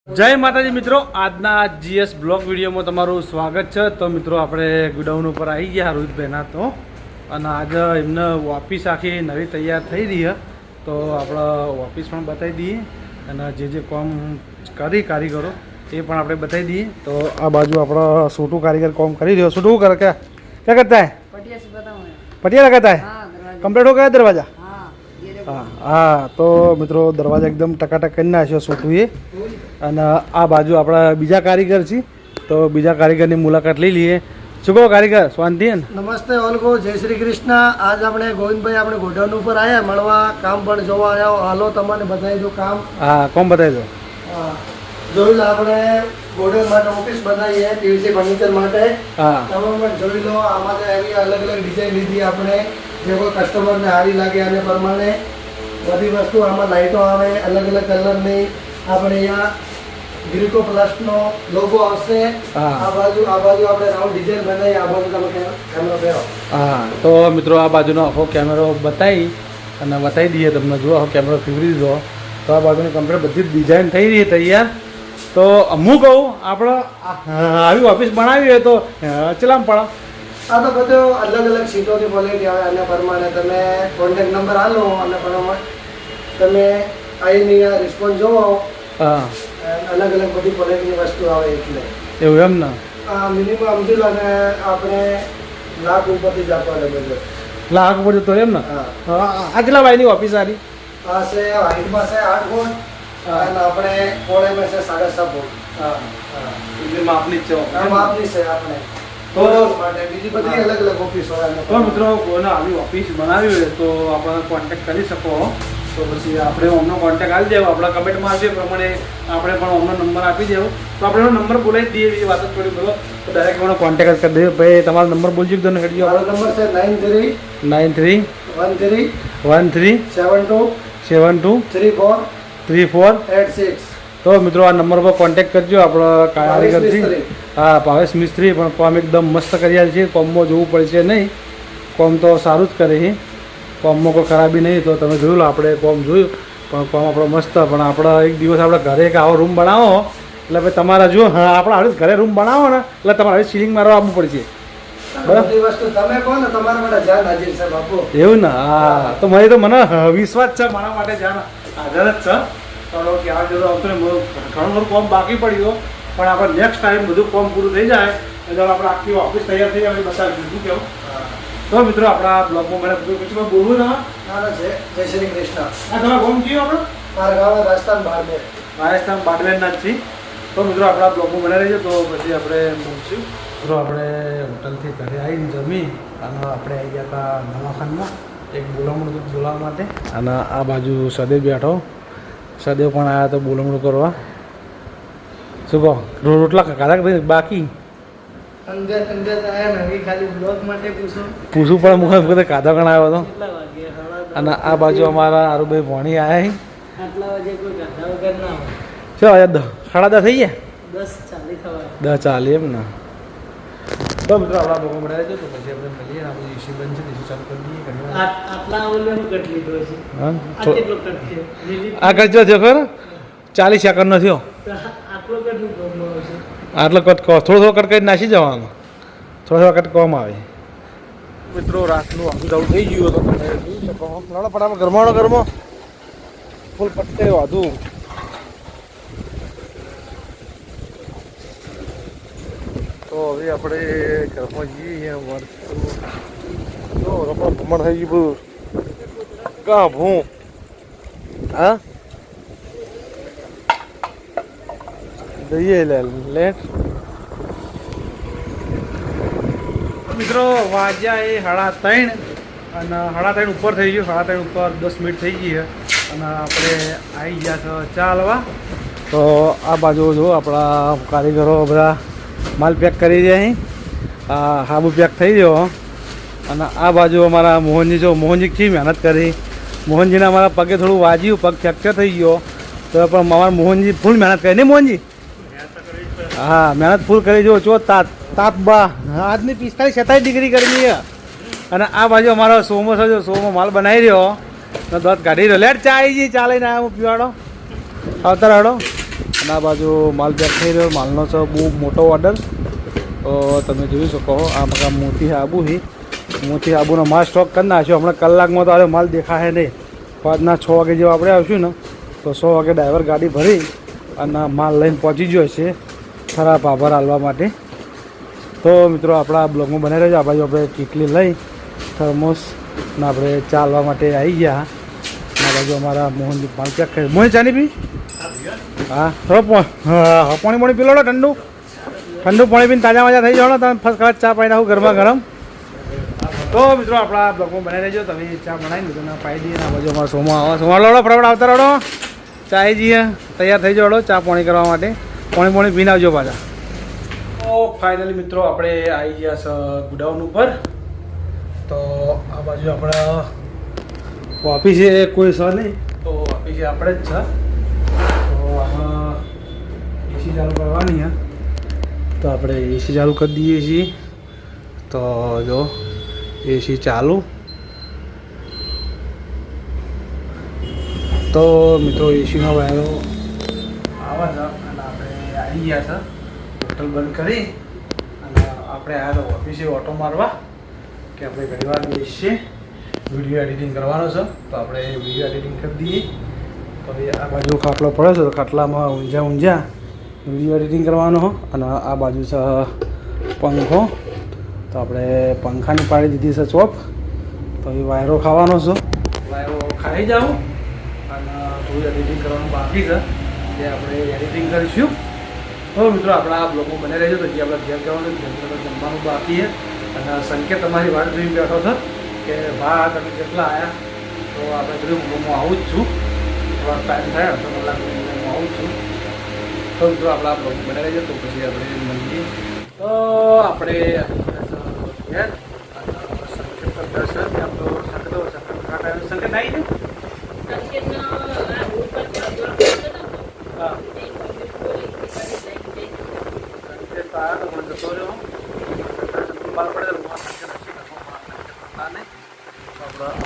જય માતાજી મિત્રો, આજના જીએસ બ્લોગ વિડીયોમાં તમારું સ્વાગત છે। તો મિત્રો આપણે ગોડાઉન ઉપર આવી ગયા રોહિતભાઈના તો, અને આજે એમને ઓફિસ આખી નવી તૈયાર થઈ રહી છે, તો આપણે ઓફિસ પણ બતાવી દઈએ અને જે કામ કરી કારીગરો એ પણ આપણે બતાવી દઈએ। તો આ બાજુ આપણો છોટું કારીગર કામ કરી રહ્યો। છોટું કરે क्या करता है? पटिया लगाता है। कंप्लीट हो गया दरवाजा? हाँ हाँ। तो મિત્રો દરવાજા એકદમ ટકાટક કરી નાખ્યો છોટું એ। અને આ બાજુ આપણા બીજા કારીગર છે, તો બીજા કારીગરની મુલાકાત લઈ લઈએ। શું કહો કારીગર, શાંતિ હે ને? નમસ્તે ઓલ કો, જય શ્રી કૃષ્ણ। આજ આપણે ગોવિંદભાઈ આપણે ગોડાઉન ઉપર આવ્યા મળવા, કામ પણ જોવા આવ્યા। હાલો તમને બતાવી દો કામ। હા, કોમ બતાવી દો। જોઈ લો, આપણે ગોડાઉન માટે ઓફિસ બનાવીએ પીવીસી ફર્નિચર માટે। હા, તમે પણ જોઈ લો, આમાં એવી અલગ અલગ ડિઝાઇન લીધી આપણે, જે કોઈ કસ્ટમરને સારી લાગે અને પ્રમાણે બધી વસ્તુ આમાં લાઇટો આવે અલગ અલગ કલરની। આપણે અહીંયા ગ્રીકો પ્લસનો લોગો આવશે। આ બાજુ આપણે રાઉન્ડ ડિઝાઇન બનાવી, આ બાજુ તમે કેમેરો ફેરો। હા, તો મિત્રો આ બાજુનો આખો કેમેરો બતાવી અને બતાવી દઈએ તમને। જુઓ, આખો કેમેરો ફેરવી દીધો, તો આ બાજુની કમ્પ્લીટ બધી ડિઝાઇન થઈ રહી તૈયાર। તો હું કહું, આપણે આવી ઓફિસ બનાવી હોય તો ચલામ પડો। આ તો બધું અલગ અલગ સીટોની ક્વોલિટી આવે, અને પ્રમાણે તમે કોન્ટેક્ટ નંબર આપો અને પ્રમાણે તમે આવીને રિસ્પોન્સ જોવો। હા, અલગ અલગ બધી ક્વોલિટીની વસ્તુ આવે એટલે એવું એમ ને? મિનિમમ સમજી લો ને આપણે લાખ ઉપરથી જ આપવાના બધું। લાખ ઉપર જતો એમ ને? હા। આ કેટલા ભાઈની ઓફિસ સારી? આ છે હાઈટમાં છે 8 ફૂટ અને આપણે પોળેમાં છે 7.5 ફૂટ। હા હા, એટલે માપની જ છે। આ માપની છે આપણે તો માટે, બીજી બધી અલગ અલગ ઓફિસ હોય। તો મિત્રો કોઈને આવી ઓફિસ બનાવી હોય તો આપણે કોન્ટેક્ટ કરી શકો। તો પછી આપણે અમનો કોન્ટેક્ટ આપી દેવો, આપણા કમેન્ટમાં આવશે એ પ્રમાણે આપણે પણ અમનો નંબર આપી દેવો, તો આપણે એનો નંબર બોલાવી દઈએ। બીજી વાત જ થોડી બોલો તો ડાયરેક્ટ મને કોન્ટેક્ટ કરી દઈએ। ભાઈ તમારો નંબર બોલજો તો હેડજો। મારો નંબર છે 931372343486। તો મિત્રો આ નંબર પર કોન્ટેક્ટ કરજો। આપણો કારીગરથી, હા, ભાવેશ મિસ્ત્રી, પણ કોમ એકદમ મસ્ત કર્યા છે। કોમમાં જોવું પડશે નહીં, કોમ તો સારું જ કરે છે, કોમમાં કોઈ ખરાબી નહીં। તો તમે જોયું લો, આપણે કોમ જોયું, પણ કોમ આપણો મસ્ત। પણ આપણે એક દિવસ આપણે ઘરે એક આવો રૂમ બનાવો એટલે ભાઈ તમારા જો આપણે હવે ઘરે રૂમ બનાવો ને એટલે તમારે હવે સીલિંગ મારવા આવવું પડશે, બધી વસ્તુ તમે કહો ને તમારા માટે જાન હાજર છે બાપુ। એવું ને? હા, તો મને વિશ્વાસ છે, મારા માટે જાન હાજર જ છે। તો ક્યાં જતો આવતો ને, ઘણું બધું કોમ બાકી પડ્યું, પણ આપણે નેક્સ્ટ ટાઈમ બધું કોમ પૂરું થઈ જાય એટલે આપણે આખી ઓફિસ તૈયાર થઈ જાય બતાવી દીધું કેવું। તો મિત્રો આપણા બ્લોગમાં મને બધું પછી બોલવું ના જય શ્રી કૃષ્ણ। આ તમારા ગામ કયું આપણે? મારા ગામ રાજસ્થાન બારડોલી। રાજસ્થાન બારડોલીના જ છીએ। તો મિત્રો આપણા બ્લોગમાં બને રહેજો, તો પછી આપણે મળશું। મિત્રો આપણે હોટલથી ઘરે આવીને જમી અને આપણે આવી ગયા હતા દવાખાનામાં એક બોલામણું હતું બોલાવવા માટે। અને આ બાજુ સદેવ બેઠો, સદેવ પણ આવ્યા તો બોલામણું કરવા। શું કહો, રોટલા ખાધા કે બાકી? અંદર આયા ને, ખાલી બ્લોગ માટે પૂછવું પણ મુખ બધે કાદા ગણ આવ્યો હતો। અને આ બાજુ અમારા આરુભાઈ ભણી આવ્યા। આટલા વાગે કોઈ ગાધા વગર ના હોય। શું આજે 10:30 થઈ ગયા? 10:40 થવા 10:40 એમ ને? તો મિત્રો આપણા લોકો મળ્યા છે, તો પછી આપણે મળીએ। આપણે એસી બંધ છે, એસી ચાલુ કરી દઈએ। આટલા ઓલું કટ લીધો છે, હા, આ કેટલો કટ થયો? આ ખર્ચો થયો ખરો 40 સેકન્ડનો થયો। આટલો કટ લીધો છે, આટલો કટ થોડો કટ કરી નાસી જવાનો, થોડો કટ કોમ આવે। મિત્રો રાતનું આખું જવું થઈ ગયું તો તમે જોઈ શકો, લડો ફટાફટ ગરમાનો ફૂલ પટ્ટે વાધું। તો હવે આપણે ઘરમાં જઈએ, ભમણ થઈ ગયું બધું કા ભૂ। હા, જઈએ લેટ। મિત્રો વાગ્યા એ 3:30 અને 3:30 ઉપર થઈ ગયું, 3:30 ઉપર 10 મિનિટ થઈ ગઈ છે અને આપણે આવી ગયા છો ચાલવા। તો આ બાજુ જો આપણા કારીગરો બધા માલ પેક કરી રહ્યા। હાબુ પેક થઈ ગયો અને આ બાજુ અમારા મોહનજી, જો મોહનજી કેવી મહેનત કરી। મોહનજીને અમારા પગે થોડું વાગ્યું, પગ ફ્રેક્ચર થઈ ગયો, તો પણ અમારા મોહનજી ફૂલ મહેનત કરી નહીં મોહનજી? હા, મહેનત ફૂલ કરી। જો તાપ બા આજની 45-47 ડિગ્રી ગરમી છે। અને આ બાજુ અમારો સોમો છે, જો સોમો માલ બનાવી રહ્યો, દોત કાઢી રહ્યો। લેટ ચા આવી ગઈ, ચા લઈને આવ્યા હું પીવાડો, આવતા રહેડો। અને આ બાજુ માલ પેક થઈ રહ્યો. માલનો છે બહુ મોટો ઓર્ડર. તો તમે જોઈ શકો આ બધા મોતી આબુ છે. મોતી આબુનો માલ સ્ટોક કરી નાખ્યો. હમણાં કલાકમાં તો આ માલ દેખાશે નહીં. રાતના 6 વાગે જેવું આપણે આવશું ને તો 100 વાગે ડ્રાઈવર ગાડી ભરી અને માલ લઈને પહોંચી ગયો છે ખરાબ આભાર હાલવા માટે. તો મિત્રો આપણા બ્લોગમાં બને રહેજો. આ બાજુ આપણે ચીકલી લઈ થર્મોસ ને આપણે ચાલવા માટે આવી ગયા. આ બાજુ અમારા મોહનજી માલ પેક કરી. મોહન ચાની પી હા પાણી પાણી પી લો ઠંડુ પાણી પીને તાજા મજા થઈ જાઓ. તમે ફર્સ્ટ ક્લાસ ચા પાઈ નાખું ગરમા ગરમ. તો મિત્રો આપણા બ્લોગમાં બનાવી રહેજો. તમે ચા બનાવી લીધો ને પાઈ દઈએ. આ બાજુ અમારા સોમાં આવા સોમાં લોડો ફટાફટ આવતા રહો. ચા આવી જઈએ તૈયાર થઈ જાઓ ચા પાણી કરવા માટે. પાણી પીને આવજો પાછા. તો ફાઇનલી મિત્રો આપણે આવી ગયા છે ગોડાઉન ઉપર. તો આ બાજુ આપણા ઓફિસે કોઈ છે નહીં તો ઓફિસે આપણે જ છે. તો આમાં એસી ચાલુ કરવાની છે તો આપણે એસી ચાલુ કરી દઈએ છીએ. તો જો એસી ચાલુ. તો મિત્રો એસીનો વાયરો આવે છે અને આપણે આવી ગયા છે. હોટલ બંધ કરી અને આપણે આવ્યા તો ઓફિસે ઓટો મારવા કે આપણે ઘણી વાર બેસીએ વિડીયો એડિટિંગ કરવાનો છે. તો આપણે વિડીયો એડિટિંગ કરી દઈએ. તો આ બાજુ ખાટલો પડે છે તો ખાટલામાં ઊંઝા વિડીયો એડિટિંગ કરવાનો અને આ બાજુ છે પંખો. તો આપણે પંખાની પાડી દીધી છે ચોપ. તો એ વાયરો ખાવાનો છે. વાયરો ખાઈ જાઉં અને થોડું એડિટિંગ કરવાનું બાકી છે તે આપણે એડિટિંગ કરીશું. તો મિત્રો આપણા બ્લોગમાં બને રહેજો. તો જે આપણે ઘેર જવાનું જમવાનું બાકી છે અને સંકેત તમારી વાત જોઈને બેઠો છે કે ભા તમે કેટલા આવ્યા. તો આપણે બધું હું આવું જ છું. થોડા ટાઈમ થાય અડધો કલાક હું આવું જ છું. તો મિત્રો આપણા બ્લોગ બને રહેજો. તો પછી આપણે મળીએ. તો આપણે ઘેર સંકેત દર્શન આમ તો સંકેત આવી ગયું. હા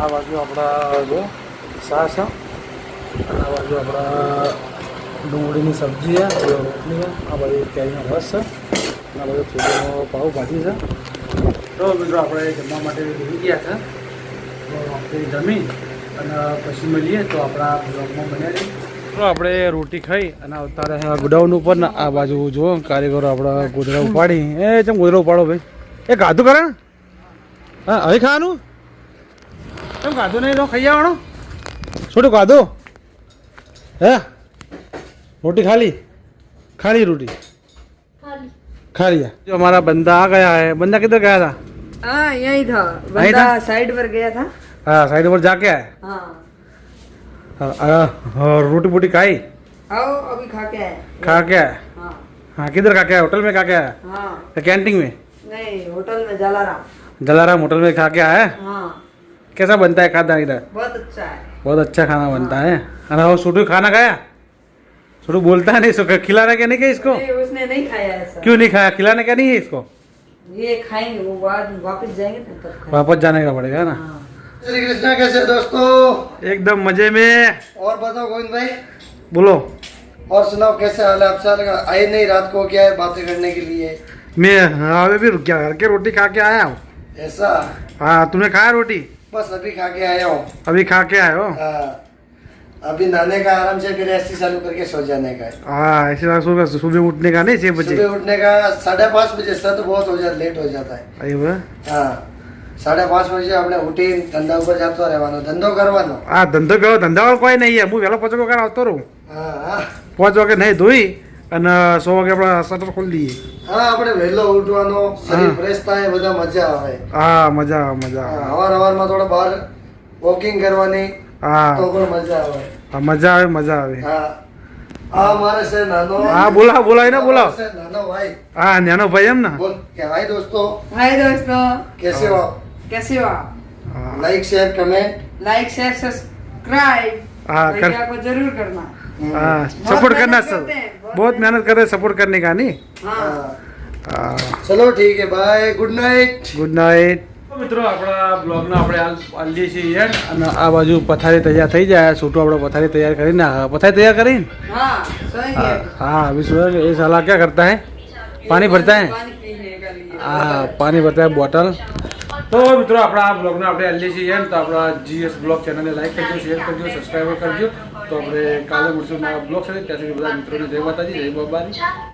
આ બાજુ આપણા જો સાસ અને આ બાજુ આપણા ડુંગળીની સબ્જી છે, રોટલી છે, આ બાજુ કેરીનો રસ છે અને આ બાજુ થોડીનો પાઉંભાજી છે. તો મિત્રો આપણે જમવા માટે બેસી ગયા છે. તો આપણે જમી અને પછી મળીએ. તો આપણા બ્લોગમાં બન્યા રહીએ. તો આપણે રોટી ખાઈ અને અત્યારે ગોડાઉન ઉપર ને આ બાજુ જુઓ કારીગરો આપણા ગોદડા ઉપાડી. ચમ ગોદડા ઉપાડો ભાઈ. એ ગાધું કરે ને હા હવે ખાવાનું કેમ ગાધું નહીં તો ખાઈ આવવાનો છોટું ગાધું હે रोटी खा ली रोटी खा लिया। जो हमारा बंदा आ गया है, बंदा किधर गया था? हाँ यही था बंदा, साइड पर गया था। हाँ साइड पर जाके आए। हाँ रोटी बोटी खाई? आओ अभी खा के आए। खा के आए? हाँ किधर खा के आए? होटल में खा के आया? हाँ कैंटीन में? नहीं होटल में, जलाराम। जलाराम होटल में खा के आया? हाँ। कैसा बनता है खाना इधर? बहुत अच्छा है, बहुत अच्छा खाना बनता है। अरे वो छोटू खाना खाया? छोटू बोलता है नहीं, इसको खिलाना क्या नहीं क्या इसको? नहीं, उसने नहीं खाया ऐसा। क्यों नहीं खाया? खिलाना क्या नहीं है इसको? ये खाएंगे वो बाद वापस जाएंगे तब खाएंगे। वापस जाने का पड़ेगा ना। हाँ। श्री कृष्णा कैसे दोस्तों? एकदम मजे में। और बताओ गोविंद भाई, बोलो। और सुनाओ कैसे हाल है? आपसे आए नहीं रात को, क्या है बातें करने के लिए? मैं अभी भी रुक गया, घर के रोटी खा के आया हूँ। ऐसा? हाँ तुमने खाया रोटी? बस अभी खा के आया हूँ। अभी खा के आए हो? हाँ, अभी नहाने का आराम से, फिर ऐसी चालू करके सो जाने का है। हाँ ऐसे सुबह उठने का नहीं 6 बजे? सुबह उठने का 5:30 बजे से तो बहुत हो जाता, लेट हो जाता है। अरे वाह। हाँ 5:30 बजे આપણે ઉઠી ધંધા ઉપર જતો રહેવાનો, ધંધો કરવાનો। હા ધંધો કરો, ધંધાવાળો કોઈ નહીં હું વહેલો 5 વાગે આવતો રહું। હા હા 5 વાગે નહીં ધોઈ અને 100 વાગે આપણે શટર ખોલી દઈએ। હા આપણે વહેલો ઉઠવાનો, શરીર ફ્રેશ થાય, બધા મજા આવે। હા મજા આવે મજા આવે। હવારમાં થોડા બહાર વોકિંગ કરવાની હા તો પણ મજા આવે। હા મજા આવે મજા આવે। હા આ મારે છે નાનો, હા બોલાવો બોલાય ને બોલાવો। છે નાનો ભાઈ। હા નાનો ભાઈ એમ ને? બોલ કે હાય दोस्तों, हाय दोस्तों, कैसे हो आप? कैसे हो आप? हाँ like share comment like share subscribe हाँ कर को जरूर करना। हाँ सपोर्ट करना मेहनत सब, करते हैं, बहुत मेहनत कर रहे सपोर्ट करने का नहीं। हाँ चलो ठीक है, bye, good night. Good night. મિત્રો આપણા બ્લોગનો આપણે હાલ લઈએ છીએ એન્ડ અને આ બાજુ પથારી તૈયાર થઈ જાય છોટું આપણે પથારી તૈયાર કરીને પથારી તૈયાર કરીને हाँ सही है हाँ अभी सुबह ये साला क्या करता है पानी भरता है पानी पीने का लिए हाँ पानी भरता है बोतल तो મિત્રો આપણા આ બ્લોગને આપણે હાલીએ છીએ એન્ડ તો આપણા GS બ્લોગ ચેનલને લાઈક કરજો શેર કરજો સબસ્ક્રાઈબ કરજો તો આપણે કાલે મળશું નવા બ્લોગ સાથે ત્યાં સુધી બધા મિત્રોને જય માતાજી જય બાબાજી